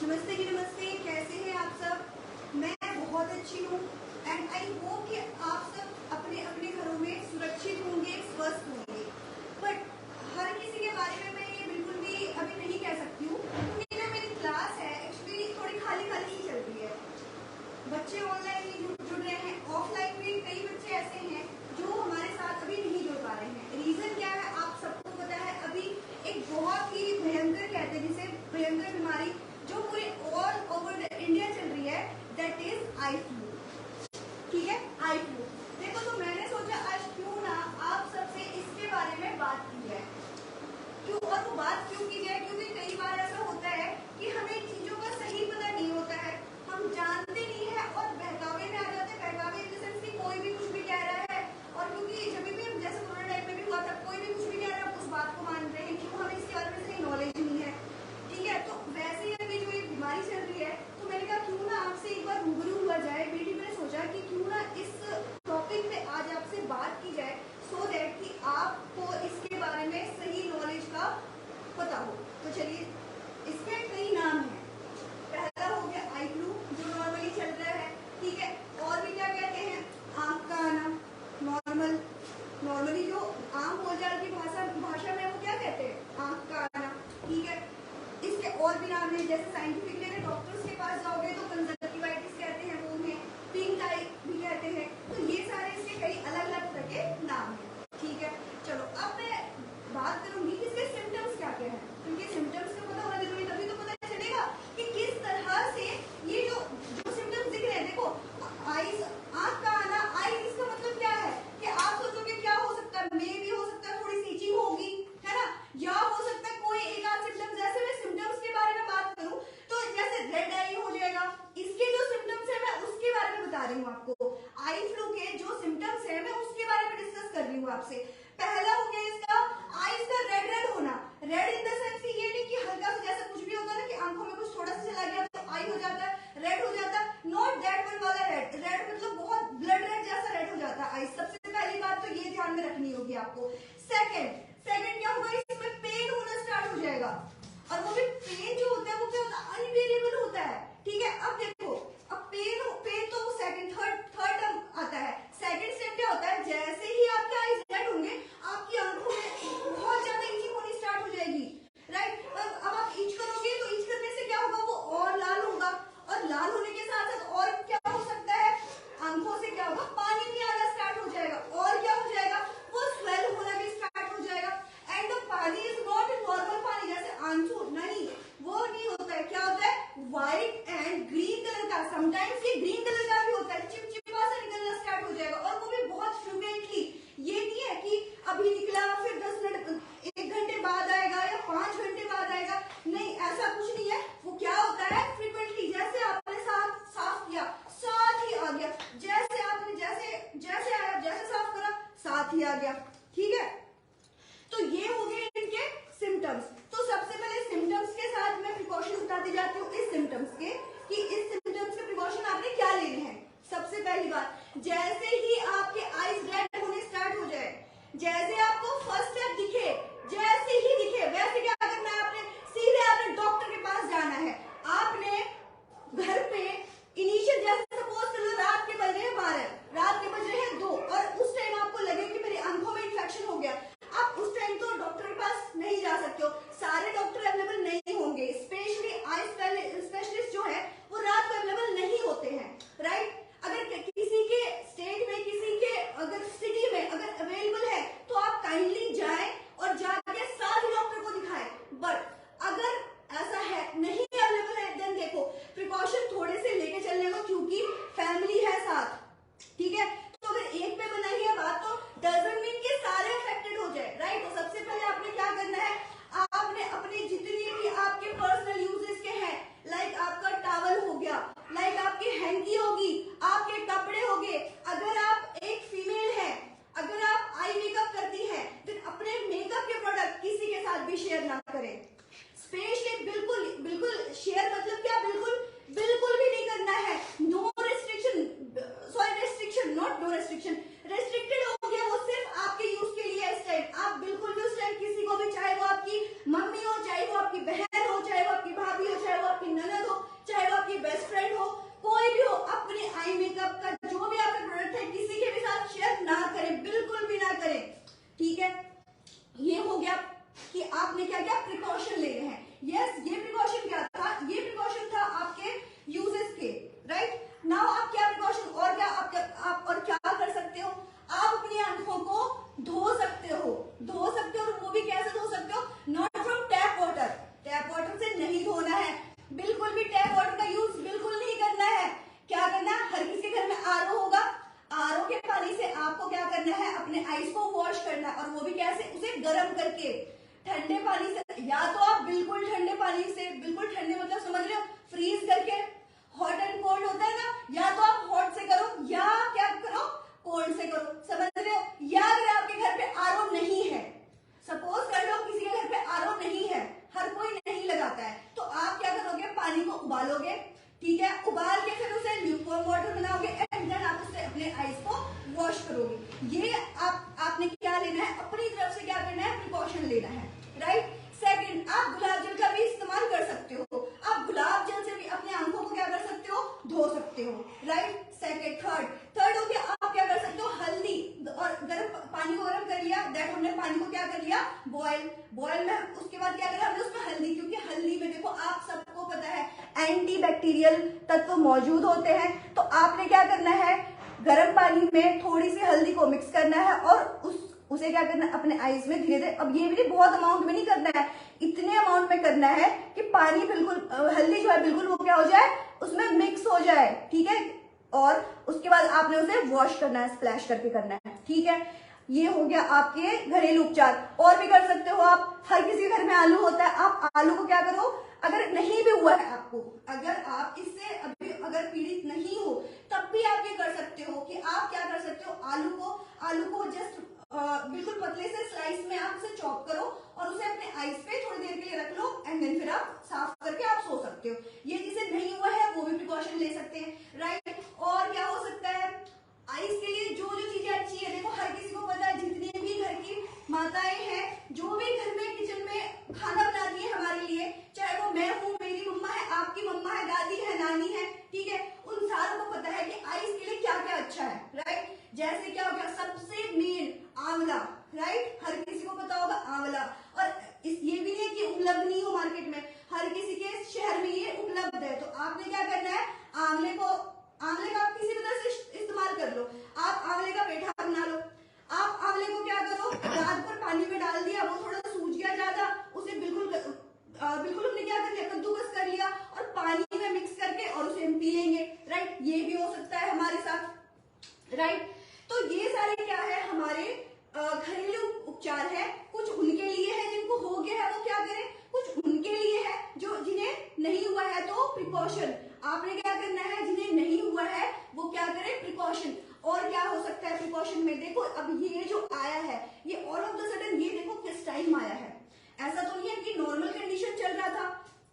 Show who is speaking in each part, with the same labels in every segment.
Speaker 1: नमस्ते जी नमस्ते, कैसे हैं आप सब। मैं बहुत अच्छी हूँ एंड आई होप कि आप सब अपने अपने घरों में सुरक्षित होंगे, स्वस्थ होंगे। बट हर किसी के बारे में मैं ये बिल्कुल भी अभी नहीं कह सकती हूँ, क्योंकि जो मेरी क्लास है एक्चुअली थोड़ी खाली खाली ही चल रही है। बच्चे ऑनलाइन ही जुड़ रहे हैं, ऑफलाइन भी कई बच्चे ऐसे हैं जो हमारे साथ अभी नहीं जुड़ पा रहे हैं। रीजन क्या है आप सबको पता है। अभी एक बहुत ही भयंकर कहते हैं जिसे भयंकर बीमारी जो पूरे ऑल ओवर इंडिया चल रही है, दैट इज आई फ्लू। ठीक है, आई फ्लू। देखो तो मैंने सोचा आज क्यों ना आप सबसे इसके बारे में बात की जाए। क्यों, और वो बात क्यों की जाए, क्योंकि कई बार ऐसा होता है कि हमें चीजों का सही पता नहीं होता है, हम जानते नहीं है और बहकावे में आ जाते हैं। बहकावे इन द सेंस कि कोई भी कुछ भी कह रहा है, और क्योंकि जब भी जैसे कोरोना टाइम में भी हुआ था, कोई भी कुछ भी कह रहा है उस बात को मान रहे हैं, क्यों हमें इसके बारे में सही नॉलेज नहीं है। ठीक है, तो वैसे ही अभी जो ये बीमारी चल रही है, तो मैंने कहा क्यों ना आपसे एक बार रूबरू हुआ जाए। बेटी मैंने सोचा कि क्यों ना इस टॉपिक पे आज आपसे बात की जाए, सो दैट कि आपको इसके बारे में सही नॉलेज का पता हो। तो चलिए, इसके कई नाम हैं। पहला हो गया आई फ्लू, जो नॉर्मली चल रहा है। ठीक है, और भी क्या कहते हैं, आंख का आना, नॉर्मली जो आम बोलचाल की भाषा में वो क्या कहते हैं, आंख का आना। ठीक है, इसके और भी नाम है, जैसे साइंटिफिकली अगर डॉक्टर्स के पास जाओगे तो कंजक्टिवाइटिस कहते हैं, वो है पिंक आई भी कहते हैं। तो ये सारे इसके कई अलग अलग तरह के नाम हैं। ठीक है, चलो अब मैं बात करूंगी कि इसके सिम्टम्स क्या क्या हैं, क्योंकि सिम्टम्स का पता होना जरूरी, तभी तो पता चलेगा कि किस तरह से ये जो सिम्टम्स दिख रहे हैं। देखो, आईज, आंख का आना, आईज इसका मतलब क्या है कि आप सोचोगे क्या हो सकता है, मे भी हो सकता है थोड़ी सी इचिंग होगी, है ना, या हो सकता है कोई एक आध सिम्टम्स। जैसे मैं सिम्टम्स के बारे में बात करूं तो जैसे रेड आई हो जाएगा, इसके जो सिम्टम्स है मैं उसके बारे में बता रही हूँ आपको। आई फ्लू के जो सिम्टम्स है मैं उसके बारे में डिस्कस कर रही हूँ आपसे। पहला हो गया इसका आईज का रेड रेड होना। रेड इन द सेंस ये नहीं कि हल्का सा जैसा कुछ भी होता है ना कि आंखों में कुछ थोड़ा सा चला गया तो आई हो जाता है, रेड हो जाता है। नॉट दैट वन वाला रेड। रेड मतलब बहुत ब्लड रेड जैसा रेड हो जाता है आई। सबसे पहली बात तो ये ध्यान में रखनी होगी आपको। सेकंड क्या होगा, इसमें पेन होना स्टार्ट हो जाएगा, और वो भी पेन जो होता है वो क्या होता है, अनबेरेबल होता है। ठीक है, अब देखो, अब पेन तो सेकंड थर्ड आता है। सेकंड स्टेप क्या होता है, जैसे ही आपके आईज रेड होंगे आपकी आंखों में बहुत ज्यादा इचिंग होनी स्टार्ट हो जाएगी। राइट, अब आप इच करोगे तो इच करने से क्या होगा, वो और लाल होगा, और लाल होने के साथ साथ और क्या हो सकता है, आंखों से क्या होगा, पानी भी आना स्टार्ट हो जाएगा, और क्या हो जाएगा, वो स्वेल होना भी स्टार्ट हो जाएगा। एंड द पानी इज नॉट नॉर्मल पानी जैसे आंसू, नहीं, वो नहीं होता है। क्या होता है, व्हाइट एंड ग्रीन कलर का, समटाइम्स ये ग्रीन कलर का भी होता है, चिपचिपा सा निकलना स्टार्ट हो जाएगा, और वो भी बहुत फ्रिक्वेंटली। ये नहीं है कि अभी निकला फिर 10 मिनट 1 घंटे बाद आएगा या 5 घंटे बाद आएगा, नहीं, ऐसा कुछ नहीं है। वो क्या होता है, फ्रिक्वेंटली, जैसे आपने साफ किया साथ ही आ गया, जैसे आपने जैसे आया, जैसे साफ करा साथ ही आ गया। ठीक है, तो ये हो गए इनके सिम्टम्स। तो सबसे पहले सिम्टम्स के साथ मैं प्रिकॉशन बताती जाती हूँ इस सिम्टम्स के, कि इस सिम्टम्स के प्रिकॉशन आपने क्या लेने हैं। सबसे पहली बात, जैसे ही आपके आईज रेड होने स्टार्ट हो जाए, जैसे आपको फर्स्ट स्टेप दिखे, जैसे ही दिखे वैसे क्या करना है, आपने सीधे आपने डॉक्टर के पास जाना है। आपने घर पे इनिशियल, जैसे सपोज करो रात के बज रहे हैं 12, रात के बज रहे हैं 2, और उस टाइम आपको लगे कि मेरी आंखों में इन्फेक्शन हो गया, आप उस टाइम तो डॉक्टर के पास नहीं जा सकते हो, सारे डॉक्टर अवेलेबल नहीं होंगे, स्पेशली आई स्पेशलिस्ट जो है वो रात को अवेलेबल नहीं होते हैं। राइट, अगर किसी के स्टेट में, किसी के अगर सिटी में अगर अवेलेबल है तो आप काइंडली जाएं और जाके सारे डॉक्टर को दिखाएं। बट अगर ऐसा है, नहीं अवेलेबल है, देन देखो प्रिकॉशन थोड़े से लेके चलने को, क्योंकि फैमिली है साथ। ठीक है, तो अगर एक पे बनाई है बात तो डजंट मीन कि सारे अफेक्टेड हो जाए। राइट, तो सबसे पहले आपने क्या करना है, आपने अपने जितने भी आपके पर्सनल यूजेस के हैं, लाइक आपका टॉवल हो गया, लाइक आपकी हैंकी होगी, आपके कपड़े हो गए, अगर आप एक फीमेल है, अगर आप आई मेकअप करती हैं, तो अपने मेकअप के प्रोडक्ट किसी के साथ भी शेयर ना करें। स्पेशली बिल्कुल शेयर मतलब क्या, बिल्कुल भी नहीं करना है। No restriction, sorry restriction, not no restriction, restricted हो गया, वो सिर्फ आपके यूज के लिए। इस टाइम आप बिल्कुल भी उस टाइम किसी को भी, चाहे वो आपकी मम्मी हो, चाहे वो आपकी बहन हो, चाहे वो आपकी भाभी हो, चाहे वो आपकी ननद हो, आपने क्या किया, प्रिकॉशन ले रहे हैं। यस, ये प्रिकॉशन क्या था, ये प्रिकॉशन था आपके यूजेस के, राइट। नाउ आप क्या प्रिकॉशन और क्या आप और क्या कर सकते हो, आप अपनी आंखों को धो सकते हो, और वो भी कैसे धो सकते हो, not from tap water, tap water से नहीं धोना है, बिल्कुल भी टैप वाटर का यूज बिल्कुल नहीं करना है। क्या करना है, हर किसी घर में आरओ होगा, आरओ के पानी से आपको क्या करना है, अपने आईज को वॉश करना है, और वो भी कैसे, उसे गर्म करके, ठंडे पानी से, या तो आप बिल्कुल ठंडे पानी से, बिल्कुल ठंडे मतलब समझ रहे हो, फ्रीज करके, हॉट एंड कोल्ड होता है ना, या तो आप हॉट से करो या क्या करो, कोल्ड से करो, समझ रहे हो। या अगर आपके घर पे आरओ नहीं है, सपोज कर लो किसी के घर पे आरओ नहीं है, हर कोई नहीं लगाता है, तो आप क्या करोगे, पानी को उबालोगे, ठीक है, उबाल के फिर उसे ल्यूकवार्म वाटर बनाओगे, एंड देन आप उससे अपने आईज को वॉश करोगे। ये आपने क्या लेना है, अपनी तरफ से क्या करना है, प्रिकॉशन लेना है, राइट। सेकंड, आप गुलाब जल का भी इस्तेमाल कर सकते हो, आप गुलाब जल से भी अपने आंखों को क्या कर सकते हो, धो सकते हो, राइट। सेकंड, थर्ड हो गया, आप क्या कर सकते हो, हल्दी और गर्म पानी को गर्म कर लिया, दैट हमने पानी को क्या कर लिया, बॉयल में, उसके बाद क्या करा हमने उसमें हल्दी, क्योंकि हल्दी में देखो आप सबको पता है एंटी बैक्टीरियल तत्व मौजूद होते हैं, तो आपने क्या करना है, गर्म पानी में थोड़ी सी हल्दी को मिक्स करना है और उसे क्या करना है, अपने आईज में धीरे धीरे, अब ये भी बहुत अमाउंट में नहीं करना है, इतने अमाउंट में करना है कि पानी बिल्कुल, हल्दी जो है बिल्कुल वो क्या हो जाए, उसमें मिक्स हो जाए, ठीक है, और उसके बाद आपने उसे वॉश करना है, स्प्लैश करके करना है, ठीक है। ये हो गया आपके घरेलू उपचार। और भी कर सकते हो आप, हर किसी घर में आलू होता है, आप आलू को क्या करो, अगर नहीं भी हुआ है आपको, अगर आप इससे अभी अगर पीड़ित नहीं हो, तब भी आप ये कर सकते हो कि आप क्या कर सकते हो, आलू को जस्ट बिल्कुल पतले से स्लाइस में आप उसे चॉप करो और उसे अपने आईज पे थोड़ी देर के लिए रख लो, एंड देन फिर आप साफ करके आप सो सकते हो। ये जिसे नहीं हुआ है वो भी प्रिकॉशन ले सकते हैं, राइट। और क्या हो सकता है, आईज के लिए जो चीजें अच्छी है, देखो हर किसी को पता है, जितनी भी घर की माताएं हैं, जो भी घर में किचन में खाना बनाती है हमारे लिए, चाहे वो मैं हूँ, मेरी मम्मा है, आपकी मम्मा है, दादी है, नानी है, ठीक है, उन सारों को पता है कि आईज के लिए क्या क्या अच्छा है, राइट। जैसे क्या हो गया, सबसे मेन आंवला, राइट, हर किसी को पता होगा आंवला, और ये भी नहीं कि उपलब्ध नहीं हो मार्केट में, हर किसी के शहर में ये उपलब्ध है, तो आपने क्या करना है, आंवले का आप किसी भी तरह से इस्तेमाल कर लो, आप आंवले का पेठा बना लो, आप आंवले को क्या करो, रात भर पानी में डाल दिया, वो थोड़ा सूज गया ज्यादा, उसे बिल्कुल हमने क्या कर लिया, कद्दूकस कर लिया और पानी में मिक्स करके और उसे हम पी लेंगे, राइट। ये भी हो सकता है हमारे साथ, राइट। तो ये सारे क्या है, हमारे घरेलू उपचार है, कुछ उनके लिए है जिनको हो गया है वो क्या करें, कुछ उनके लिए है जो जिन्हें नहीं हुआ है, तो प्रिकॉशन आपने क्या करना है, जिन्हें नहीं हुआ है वो क्या करें, प्रिकॉशन। और क्या हो सकता है प्रिकॉशन में, देखो अब ये जो आया है, ये ऑल ऑफ द सडन ये देखो किस टाइम आया है, ऐसा तो नहीं है कि नॉर्मल कंडीशन चल रहा था,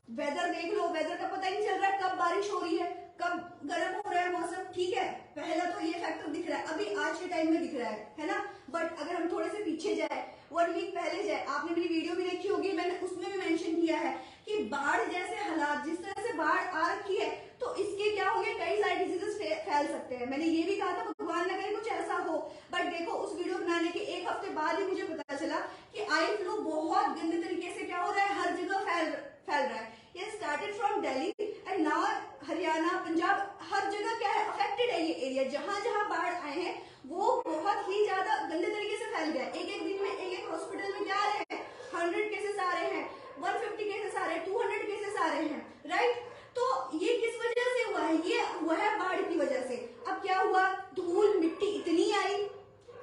Speaker 1: वेदर देख लो, वेदर का पता ही नहीं चल रहा है कब बारिश हो रही है, कब गर्म हो रहा है मौसम, ठीक है, पहला तो ये फैक्टर दिख रहा है, अभी आज के टाइम में दिख रहा है ना। बट अगर हम थोड़े से पीछे जाए, 1 वीक पहले जाए, आपने मेरी वीडियो भी देखी होगी, मैंने उसमें भी मेंशन किया है कि बाढ़ जैसे हालात, जिस तरह से बाढ़ आ रखी है, तो इसके क्या होंगे, कई सारे डिजीजेस फैल सकते हैं। मैंने ये भी कहा था भगवान न करे कुछ ऐसा हो, बट देखो उस वीडियो बनाने के 1 हफ्ते बाद ही मुझे पता चला कि आई फ्लू बहुत गंदे तरीके से क्या हो रहा है, हर जगह फैल रहा है। ये started from Delhi and now Haryana, Punjab, हर जगह क्या है, अफेक्टेड है ये एरिया, जहां जहां बाढ़ आए हैं वो बहुत ही ज्यादा गंदे तरीके से फैल गया है। एक दिन में एक हॉस्पिटल में क्या आ रहे हैं, 100 केसेस आ रहे हैं, 150 केसेस आ रहे हैं, 200 केसेस आ रहे हैं, राइट। तो ये किस वजह से हुआ है, ये हुआ है बाढ़ की वजह से। अब क्या हुआ, धूल मिट्टी इतनी आई,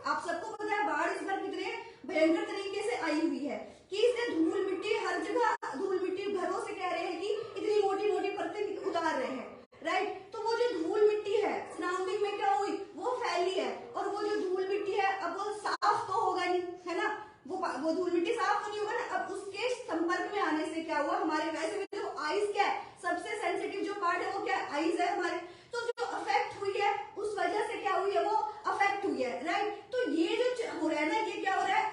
Speaker 1: आप सबको पता है बाढ़ इस बार कितने भयंकर तरीके से आई हुई है कि इससे धूल मिट्टी हर जगह, धूल मिट्टी घरों से कह रहे हैं कि इतनी मोटी मोटी परतें उतार रहे हैं, राइट। तो वो जो धूल मिट्टी है सराउंडिंग में क्या हुई, वो फैली है, और वो जो धूल मिट्टी है अब वो साफ तो होगा नहीं, है ना, वो धूल मिट्टी साफ तो नहीं होगा ना। अब उसके संपर्क में आने से क्या हुआ, हमारे वैसे भी जो आईज क्या है, सबसे सेंसिटिव जो पार्ट है वो क्या है, आईज है हमारे, तो जो अफेक्ट हुई है उस वजह से क्या हुई है, वो अफेक्ट हुई है, राइट। तो ये जो हो रहा है ना, ये क्या हो रहा है,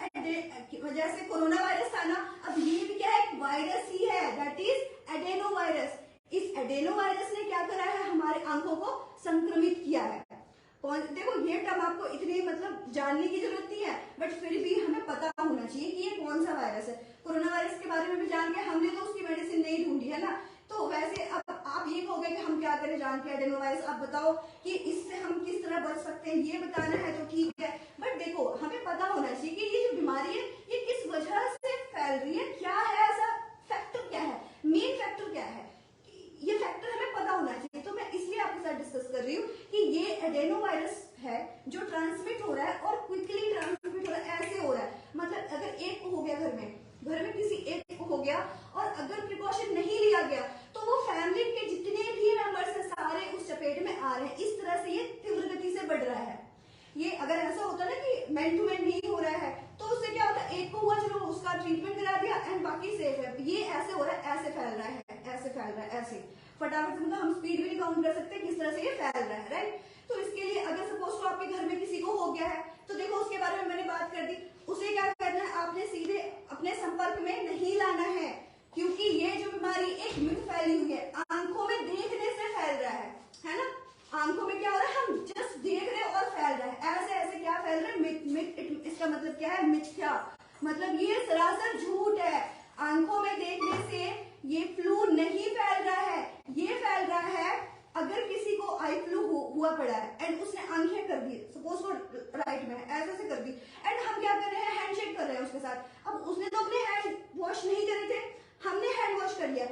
Speaker 1: जैसे कोरोना वायरस था ना, अब ये भी क्या है, वायरस ही है, दैट इज एडेनो वायरस। इस एडेनो वायरस ने क्या करा है, हमारे आंखों को संक्रमित किया है। देखो ये टर्म आपको इतनी जानने की जरूरत नहीं है, बट फिर भी हमें पता होना चाहिए कि ये कौन सा वायरस है। कोरोना वायरस के वैक्सीन नहीं ढूंढी है ना। तो वैसे अब आप ये कहोगे कि हम क्या करें जान के एडेनोवायरस, आप बताओ कि इससे हम किस तरह बच सकते हैं, ये बताना है तो ठीक है। बट देखो हमें पता होना चाहिए कि ये जो बीमारी है ये किस वजह से फैल रही है, क्या है ऐसा फैक्टर, क्या है मेन फैक्टर, क्या है ये फैक्टर हमें पता होना चाहिए। तो मैं इसलिए आपके साथ डिस्कस कर रही हूँ कि ये एडेनोवायरस है जो ट्रांसमिट हो रहा है और क्विकली ट्रांसमिट हो रहा है, ऐसे हो रहा है। मतलब अगर एक को हो गया घर में किसी एक को हो गया और अगर प्रिकॉशन नहीं लिया गया तो वो फैमिली के जितने भी मेंबर्स हैं सारे उस चपेट में आ रहे हैं। इस तरह से ये तीव्र गति से बढ़ रहा है। ये अगर ऐसा होता ना कि मैन टू मैन नहीं हो रहा है तो उससे क्या होता है, एक को हुआ चलो उसका ट्रीटमेंट करा दिया एंड बाकी सेफ है। ये ऐसे हो रहा है, ऐसे फैल रहा है, ऐसे फैल रहा है, ऐसे फटाफट से, मतलब हम स्पीड भी नहीं काउंट कर सकते किस तरह से ये फैल रहा है, राइट। तो इसके लिए अगर सपोज तो आपके घर में किसी को हो गया है तो देखो उसके बारे में मैंने बात कर दी, उसे क्या करना है, आपने सीधे अपने संपर्क में नहीं लाना है, क्योंकि ये जो बीमारी एक मिथ फैली हुई है, आंखों में देखने से फैल रहा है ना। आंखों में क्या हो रहा है, हम जस्ट देख रहे हैं और फैल रहा है, ऐसे ऐसे क्या फैल रहा है, मिथ। इसका मतलब क्या है, मिथ्या, मतलब ये सरासर झूठ है। आंखों में देखने से ये फ्लू नहीं फैल रहा है, ये फैल रहा है अगर किसी को आई फ्लू हुआ पड़ा है एंड उसने आंखें कर दी, सपोज वो राइट में ऐसे ऐसे कर दी एंड हम क्या कर रहे हैं, हैंडशेक कर रहे हैं उसके साथ। अब उसने तो अपने हैंड वॉश नहीं करे थे, हमने हैंड वॉश कर लिया,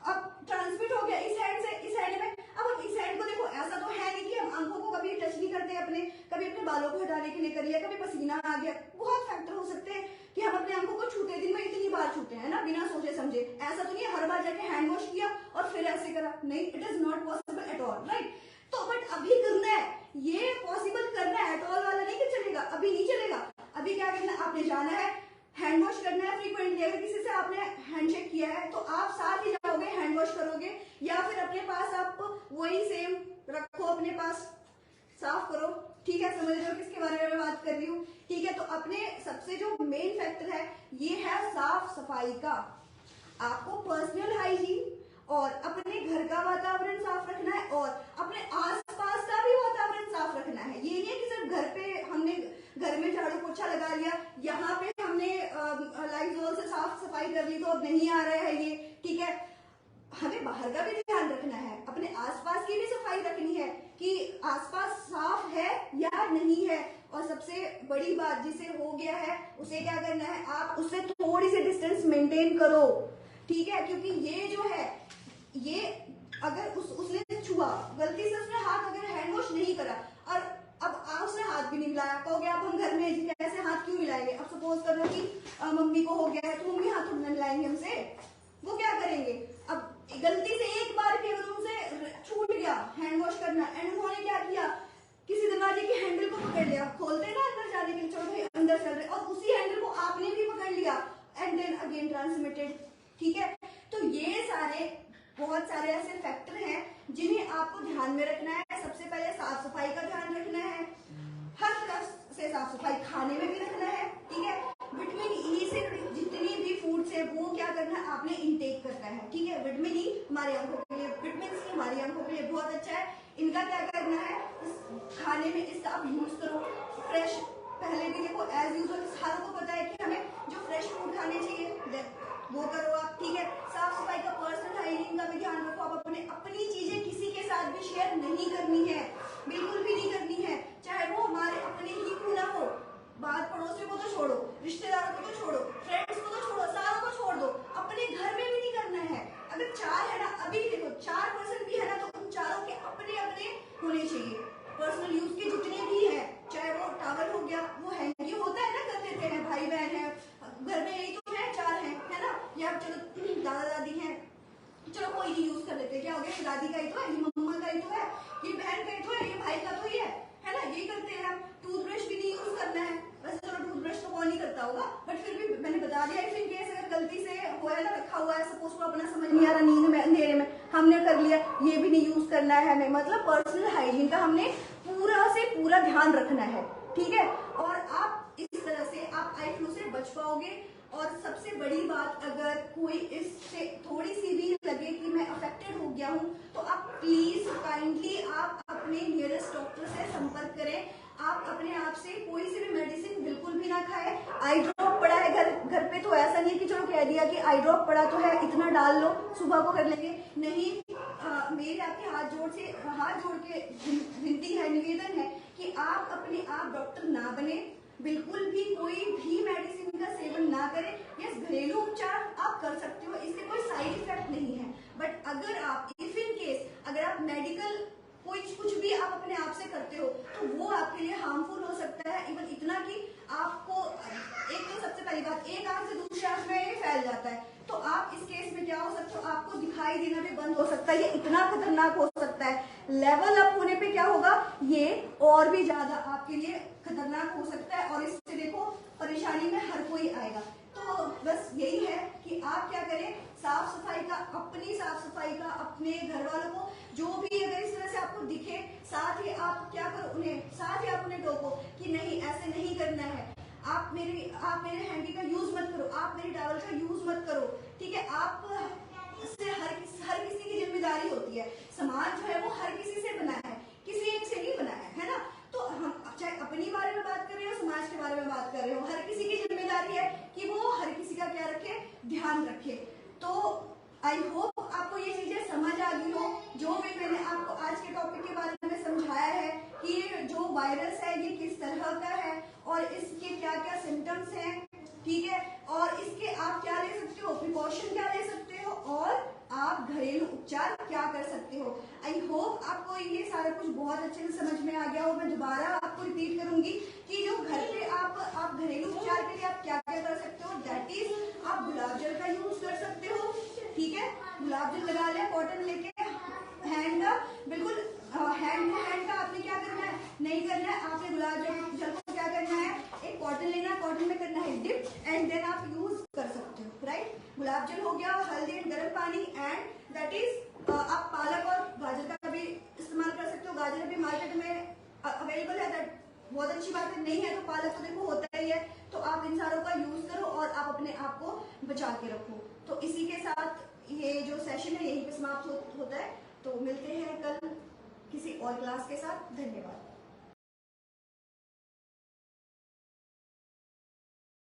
Speaker 1: अब ट्रांसमिट हो गया इस हैंड से इस हैंड में। अब इस हैंड को देखो, ऐसा तो है नहीं कि हम आंखों को कभी टच नहीं करते अपने, कभी अपने बालों को हटाने के लिए कर लिया, कभी पसीना आ गया, बहुत फैक्टर हो सकते हैं कि हम अपने आंखों को छूते, दिन में इतनी बार छूते हैं ना बिना सोचे समझे। ऐसा तो नहीं है हर बार जाके हैंड वॉश किया और फिर ऐसे करा, नहीं, it is not possible at all, right. तो बट अभी करना है, ये पॉसिबल करना है, एट ऑल वाला नहीं कि चलेगा, अभी नहीं चलेगा। अभी क्या करना है, आपने जाना है हैंड वॉश करना है फ्रीक्वेंटली। अगर किसी से आपने हैंडशेक किया है तो आप साथ ही जाओगे हैंड वॉश करोगे, या फिर अपने पास आप वही सेम रखो अपने पास, साफ करो, ठीक है। समझ रहे हो किसके बारे में मैं बात कर रही हूँ, ठीक है। तो अपने सबसे जो मेन फैक्टर है ये है साफ सफाई का। आपको पर्सनल हाइजीन और अपने घर का वातावरण साफ रखना है और अपने आसपास का भी वातावरण साफ रखना है। ये नहीं है कि सिर्फ घर पे हमने घर में झाड़ू पोछा लगा लिया, यहाँ पे हमने लाइजॉल से साफ सफाई कर ली तो अब नहीं आ रहा है ये, ठीक है। हमें बाहर का भी ध्यान रखना है, अपने आसपास की भी सफाई रखनी है कि आसपास साफ है या नहीं है। और सबसे बड़ी बात, जिसे हो गया है उसे क्या करना है, आप उससे थोड़ी सी डिस्टेंस मेंटेन करो, ठीक है। क्योंकि ये जो है ये अगर उसने छुआ गलती से, उसने हाथ अगर हैंड वॉश नहीं करा और अब उसने हाथ भी नहीं मिलाया, कहोगे आप हम घर में कैसे हाथ क्यों मिलाएंगे। अब सपोज करो कि मम्मी को हो गया है तो मम्मी हाथ थोड़ा मिलाएंगे हमसे, वो क्या करेंगे। अब गलती से एक बार के उनसे छूट गया हैंड वॉश करना एंड उन्होंने क्या किया, किसी दरवाजे के हैंडल को पकड़ लिया, खोलते ना अंदर जाने के लिए, चलो भाई अंदर चल रहे, और उसी हैंडल को आपने भी पकड़ लिया एंड देन अगेन ट्रांसमिटेड, ठीक है। तो ये सारे बहुत सारे ऐसे फैक्टर हैं जिन्हें आपको ध्यान में रखना है। सबसे पहले साफ सफाई का ध्यान रखना है, हर तरफ से साफ सफाई, खाने में भी रखना है, ठीक है। विटामिन ई से जितनी भी फूड्स है वो क्या करना है, आपने इंटेक करना है, ठीक है। विटामिन ई हमारी आंखों के लिए, विटामिन सी हमारी आंखों के लिए बहुत अच्छा है, इनका क्या करना है, खाने में इसका आप यूज करो। फ्रेश, पहले भी देखो एज यूजुअल सारों को पता है कि हमें जो फ्रेश फूड खाने चाहिए वो करो आप, ठीक है। साफ सफाई का, पर्सनल हाइजीन का भी ध्यान रखो। आप अपनी चीजें किसी के साथ भी शेयर नहीं करनी है, बिल्कुल भी नहीं करनी है, चाहे वो हमारे अपने ही क्यों ना हो। बात पड़ोसियों को तो छोड़ो, रिश्तेदारों को तो छोड़ो, फ्रेंड्स को तो छोड़ो, सारों को छोड़ दो, अपने घर में भी नहीं करना है। अगर 4 है ना, अभी देखो 4 पर्सन भी है ना, तो उन चारों के अपने अपने होने चाहिए पर्सनल यूज के जितने भी हैं, चाहे वो टावल हो गया, वो हैंगी होता है ना, कर देते हैं भाई बहन है घर में, यही तो है 4 है ना, या चलो दादा दादी हैं, चलो कोई नहीं यूज कर लेते, क्या हो गया, दादी का ही तो है, ये मम्मा का ही तो है, ये बहन का ही तो है, ये भाई का तो ही है ना, यही करते हैं हम। टूथब्रश भी नहीं यूज करना है, वैसे चलो टूथब्रश तो कौन नहीं करता होगा, बट फिर भी मैंने बता दिया, इफ इन केस अगर गलती से हो ना, रखा हुआ है, सपोज को अपना समझ नहीं आ रहा, नींद में अंधेरे में हमने कर लिया, ये भी नहीं यूज करना है हमें। मतलब पर्सनल हाइजीन का हमने पूरा से पूरा ध्यान रखना है, ठीक है। और आप इस तरह से आप आई फ्लू से बच पाओगे। और सबसे बड़ी बात, अगर कोई इससे थोड़ी सी भी लगे कि मैं अफेक्टेड हो गया हूँ, तो आप प्लीज काइंडली आप अपने नियरेस्ट डॉक्टर से संपर्क करें। आप अपने आप से कोई सी भी मेडिसिन बिल्कुल भी ना खाएं। आई ड्रॉप पड़ा है घर पे, तो ऐसा नहीं है कि चलो कि कह दिया कि आई ड्रॉप पड़ा तो है, इतना डाल लो, सुबह को कर लेंगे। नहीं, मेरे आपके हाथ जोड़ के विनती है, निवेदन है कि आप अपने आप डॉक्टर ना बने, बिल्कुल भी कोई भी मेडिसिन का सेवन ना करें। यस, घरेलू उपचार आप कर सकते हो, इससे कोई साइड इफेक्ट नहीं है, बट अगर आप इफ इन केस अगर आप मेडिकल कुछ भी आप अपने आप से करते हो तो वो आपके लिए हार्मफुल हो सकता है। इवन इतना कि आपको एक तो सबसे पहली बात, एक आंख से दूसरे आंख में फैल जाता है, तो आप इस केस में क्या हो सकते हो, आपको दिखाई देना भी बंद हो सकता है। ये इतना खतरनाक हो सकता है। लेवल अप होने पे क्या होगा, ये और भी ज्यादा आपके लिए खतरनाक हो सकता है, और इससे देखो परेशानी में हर कोई आएगा। तो बस यही है कि आप क्या करें, साफ सफाई का, अपनी साफ सफाई का, अपने घर वालों को जो भी अगर इस तरह से आपको दिखे, साथ ही आप क्या करो, साथ ही आप उन्हें टोको कि नहीं ऐसे नहीं करना है, आप मेरे हैंकी का यूज मत करो, आप मेरी टॉवल का यूज मत करो, ठीक है। आप से हर किसी की जिम्मेदारी होती है। समाज जो है वो हर किसी से बना है, किसी एक से नहीं बना है ना। तो हम चाहे अपनी बारे में बात कर रहे हो, समाज के बारे में बात कर रहे हो, हर किसी की जिम्मेदारी है कि वो हर किसी का क्या रखे, ध्यान रखे। तो आई होप आपको ये चीजें समझ आ गई हो, जो भी मैंने आपको आज के टॉपिक के बारे में समझाया है कि ये जो वायरस है ये किस तरह का है और इसके क्या क्या सिम्टम्स हैं, ठीक है, और इसके आप क्या ले सकते हो, प्रिकॉशन क्या ले सकते हो, और आप घरेलू उपचार क्या कर सकते हो। आई होप आपको ये सारा कुछ बहुत अच्छे से समझ में आ गया हो। मैं दोबारा आपको रिपीट करूंगी कि जो घर पे आप घरेलू उपचार के लिए आप क्या क्या कर सकते हो, दैट इज आप गुलाब जल का यूज कर सकते हो, ठीक है। गुलाब जल लगा लिया, कॉटन लेके हैंड का, बिल्कुल हैंड टू हैंड का आपने क्या करना है, नहीं करना है, आपने गुलाब जल को क्या करना है, एक कॉटन लेना है, कॉटन में करना है डिप, एंड देन आप यूज कर सकते हो, राइट। गुलाब जल हो गया, हल्दी एंड गर्म पानी, एंड दैट इज आप पालक और गाजर का भी इस्तेमाल कर सकते हो। गाजर अभी मार्केट में अवेलेबल है, दैट बहुत अच्छी बात है, नहीं है तो पालक तो देखो होता ही है। तो आप इन सारों का यूज करो और आप अपने आप को बचा के रखो। तो इसी के साथ ये जो सेशन है यहीं पे समाप्त होता है। तो मिलते हैं कल किसी और क्लास के साथ। धन्यवाद।